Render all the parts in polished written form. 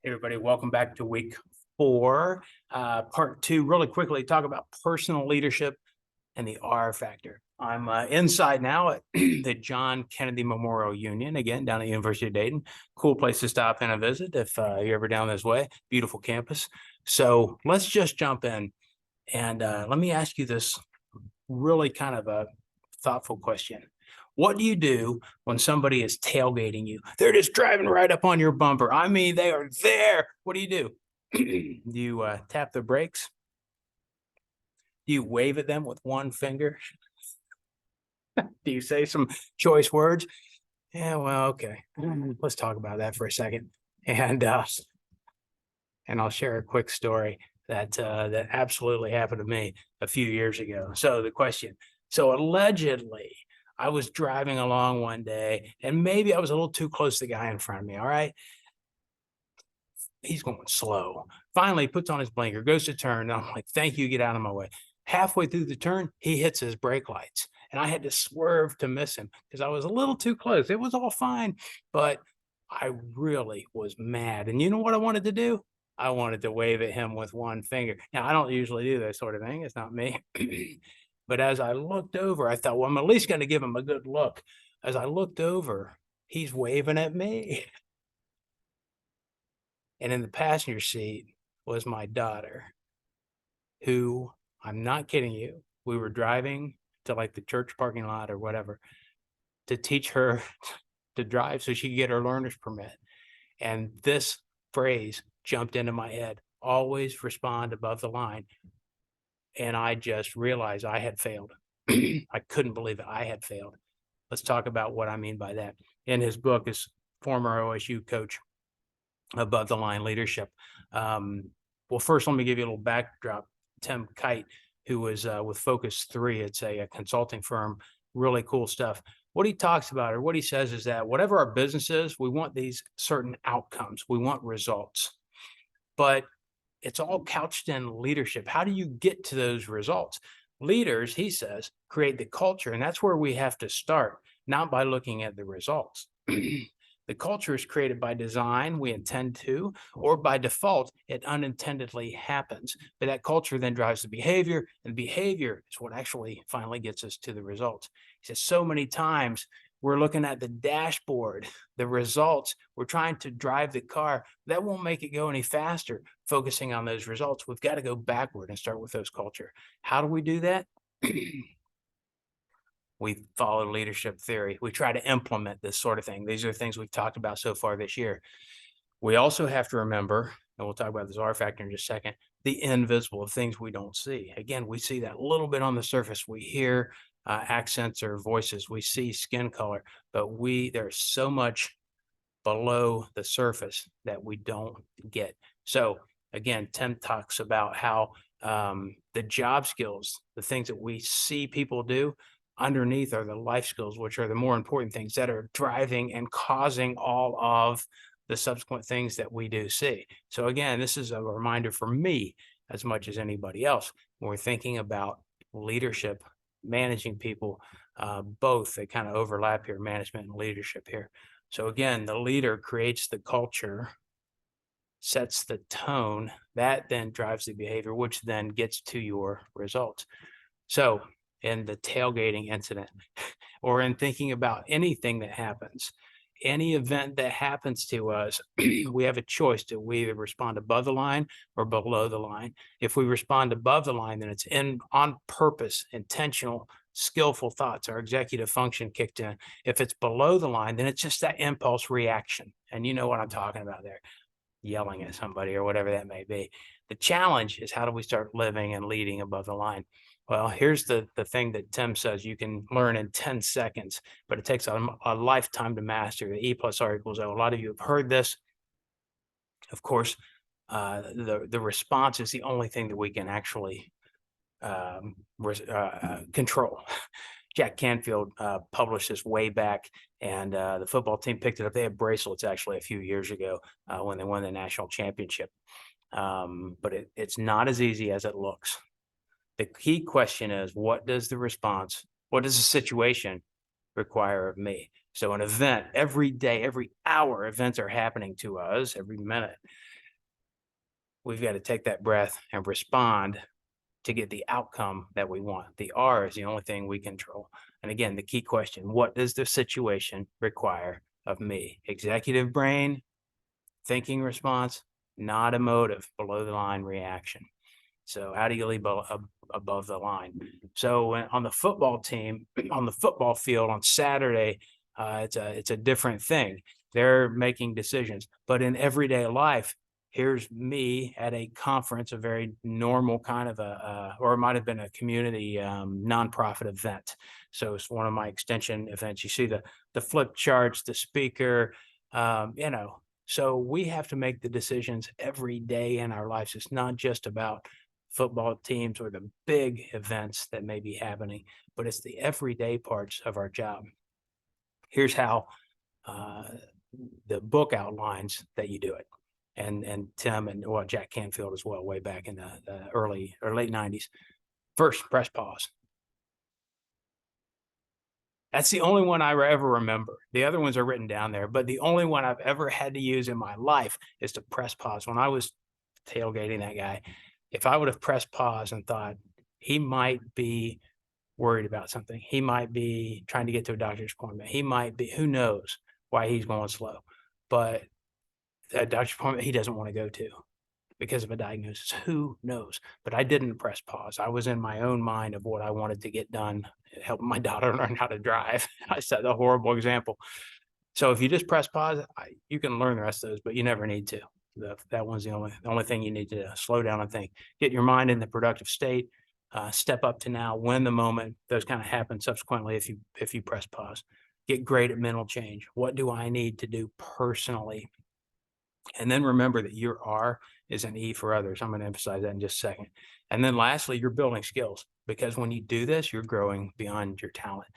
Hey everybody, welcome back to week 4, part 2. Really quickly, talk about personal leadership and the R factor. I'm inside now at the John Kennedy Memorial Union, again, down at the University of Dayton. Cool place to stop in and visit if you're ever down this way. Beautiful campus. So let's just jump in. And let me ask you this really kind of a thoughtful question. What do you do when somebody is tailgating you? They're just driving right up on your bumper. I mean, they are there. What do you do? Do you tap the brakes? Do you wave at them with one finger? Do you say some choice words? Yeah, well, okay. Let's talk about that for a second. And I'll share a quick story that absolutely happened to me a few years ago. So the question, so allegedly, I was driving along one day and maybe I was a little too close to the guy in front of me. All right. He's going slow. Finally, he puts on his blinker, goes to turn. And I'm like, thank you, get out of my way. Halfway through the turn, he hits his brake lights. And I had to swerve to miss him because I was a little too close. It was all fine, but I really was mad. And you know what I wanted to do? I wanted to wave at him with one finger. Now, I don't usually do that sort of thing. It's not me. But as I looked over, I thought, well, I'm at least going to give him a good look. As I looked over, he's waving at me. And in the passenger seat was my daughter, who, I'm not kidding you, we were driving to like the church parking lot or whatever to teach her to drive so she could get her learner's permit. And this phrase jumped into my head, always respond above the line. And I just realized I had failed. I couldn't believe it. I had failed. Let's talk about what I mean by that. In his book, his former OSU coach, Above the Line Leadership. Well, first, let me give you a little backdrop. Tim Kite, who was with Focus 3, it's a consulting firm, really cool stuff. What he talks about or what he says is that whatever our business is, we want these certain outcomes. We want results. But it's all couched in leadership. How do you get to those results? Leaders, he says, create the culture, and that's where we have to start, not by looking at the results. The culture is created by design, we intend to, or by default, it unintendedly happens. But that culture then drives the behavior, and behavior is what actually finally gets us to the results. He says so many times we're looking at the dashboard, the results, we're trying to drive the car. That won't make it go any faster, focusing on those results. We've got to go backward and start with those culture. How do we do that? We follow leadership theory. We try to implement this sort of thing. These are things we've talked about so far this year. We also have to remember, and we'll talk about this R factor in just a second, the invisible of things we don't see. Again, we see that little bit on the surface. We hear accents or voices. We see skin color, but there's so much below the surface that we don't get. So again, Tim talks about how the job skills, the things that we see people do, underneath are the life skills, which are the more important things that are driving and causing all of the subsequent things that we do see. So again, this is a reminder for me as much as anybody else when we're thinking about leadership, managing people, both they kind of overlap here, management and leadership here. So again, the leader creates the culture, sets the tone, that then drives the behavior, which then gets to your results. So in the tailgating incident, or in thinking about anything that happens, any event that happens to us, we have a choice to we either respond above the line or below the line. If we respond above the line, then it's on purpose, intentional, skillful thoughts, our executive function kicked in. If it's below the line, then it's just that impulse reaction. And you know what I'm talking about there, yelling at somebody or whatever that may be. The challenge is how do we start living and leading above the line? Well, here's the thing that Tim says you can learn in 10 seconds, but it takes a lifetime to master. The E+R = O. A lot of you have heard this. Of course, the response is the only thing that we can actually control. Jack Canfield published this way back, and the football team picked it up. They had bracelets actually a few years ago when they won the national championship. But it's not as easy as it looks. The key question is, what does the situation require of me? So an event, every day, every hour, events are happening to us every minute. we've got to take that breath and respond to get the outcome that we want. The R is the only thing we control. And again, the key question, what does the situation require of me? Executive brain, thinking response, not emotive, below the line reaction. So how do you leave above the line? So on the football team, on the football field on Saturday, it's a different thing. They're making decisions, but in everyday life, here's me at a conference, a very normal kind of or it might have been a community nonprofit event. So it's one of my extension events. You see the flip charts, the speaker, so we have to make the decisions every day in our lives. It's not just about football teams or the big events that may be happening, but it's the everyday parts of our job. Here's how the book outlines that you do it. And Tim and Jack Canfield as well, way back in the early or late 90s. First, press pause. That's the only one I ever remember. The other ones are written down there, but the only one I've ever had to use in my life is to press pause. When I was tailgating that guy, if I would have pressed pause and thought he might be worried about something, he might be trying to get to a doctor's appointment, he might be, who knows why he's going slow, but a doctor's appointment he doesn't want to go to because of a diagnosis, who knows? But I didn't press pause. I was in my own mind of what I wanted to get done, helping my daughter learn how to drive. I set a horrible example. So if you just press pause, you can learn the rest of those, but you never need to. That one's the only thing you need to slow down and think. Get your mind in the productive state. Step up to now, win the moment. Those kind of happen subsequently if you press pause. Get great at mental change. What do I need to do personally? And then remember that your R is an E for others. I'm going to emphasize that in just a second. And then lastly, you're building skills, because when you do this, you're growing beyond your talent.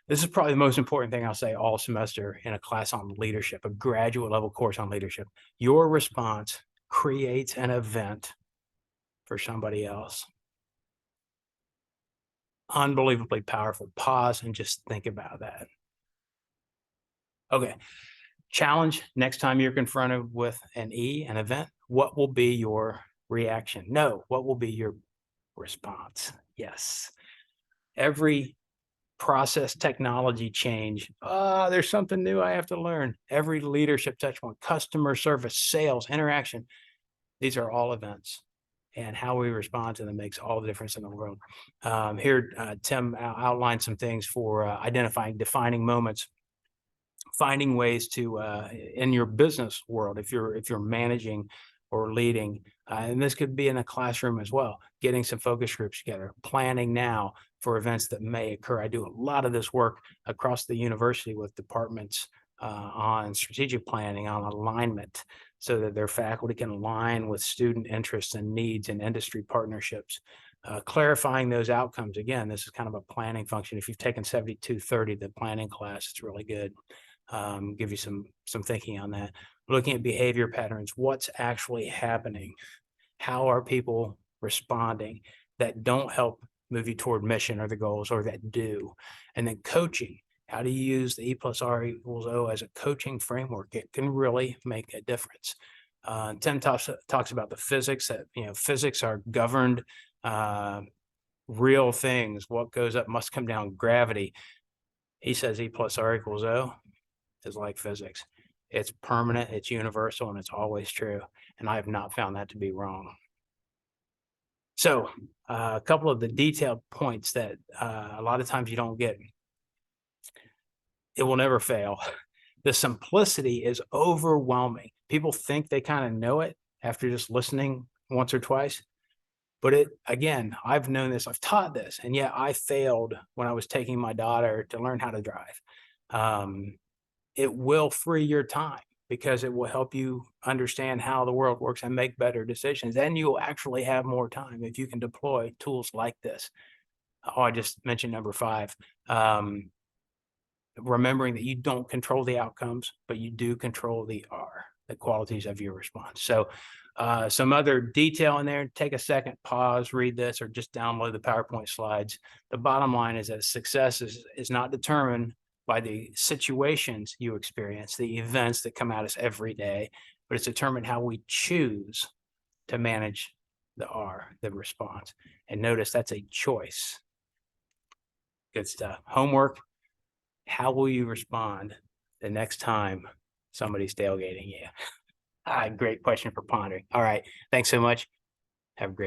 This is probably the most important thing I'll say all semester in a class on leadership, a graduate level course on leadership. Your response creates an event for somebody else. Unbelievably powerful. Pause and just think about that. Okay. Challenge next time you're confronted with an event, what will be your reaction? No, what will be your response? Yes. Every process technology change, there's something new I have to learn. Every leadership touch point, customer service, sales, interaction, these are all events. And how we respond to them makes all the difference in the world. Here, Tim outlined some things for identifying, defining moments, finding ways to in your business world, if you're managing or leading, and this could be in a classroom as well, getting some focus groups together, planning now for events that may occur. I do a lot of this work across the university with departments on strategic planning, on alignment, so that their faculty can align with student interests and needs and industry partnerships. Clarifying those outcomes. Again, this is kind of a planning function. If you've taken 7230, the planning class, it's really good. Give you some thinking on that. Looking at behavior patterns, what's actually happening? How are people responding that don't help move you toward mission or the goals, or that do? And then coaching. How do you use the E+R=O as a coaching framework? It can really make a difference. Tim talks about the physics, that physics are governed real things. What goes up must come down, gravity. He says E+R=O is like physics. It's permanent, it's universal, and it's always true. And I have not found that to be wrong. So a couple of the detailed points that a lot of times you don't get. It will never fail. The simplicity is overwhelming. People think they kind of know it after just listening once or twice. But again, I've known this, I've taught this, and yet I failed when I was taking my daughter to learn how to drive. It will free your time, because it will help you understand how the world works and make better decisions. And you'll actually have more time if you can deploy tools like this. Oh, I just mentioned number 5. Remembering that you don't control the outcomes, but you do control the qualities of your response. So some other detail in there, take a second, pause, read this, or just download the PowerPoint slides. The bottom line is that success is not determined by the situations you experience, the events that come at us every day, but it's determined how we choose to manage the R, the response. And notice that's a choice. Good stuff. Homework. How will you respond the next time somebody's tailgating you? Great question for pondering. All right. Thanks so much. Have a great